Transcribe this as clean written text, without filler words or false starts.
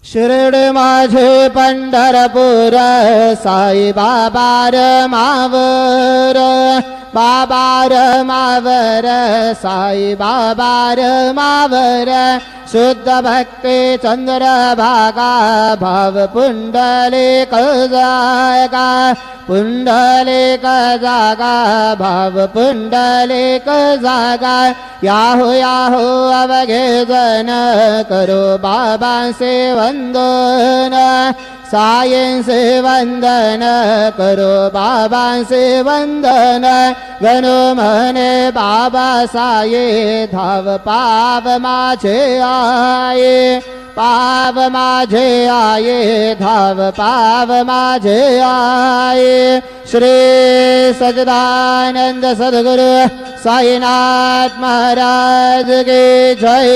शिरडी माझे पंढरपूर साई बाबा रमावर बाबा रमावर साई बाबा रमावर शुद्ध भक्ती चंद्रभागा भाव पुंडलिक जागा पुंडलिक जागा भाव पुंडलिक जागा याहो याहो अवघे जन करो बाबांचे वंदन सायंसे वंदन करो बाबांचे वंदन गणो म्हणे बाबा साये धाव पाव माझे आये पाव माझे आये धाव पाव माझे आये श्री सच्चिदानंद सद्गुरु साईनाथ महाराज की जय।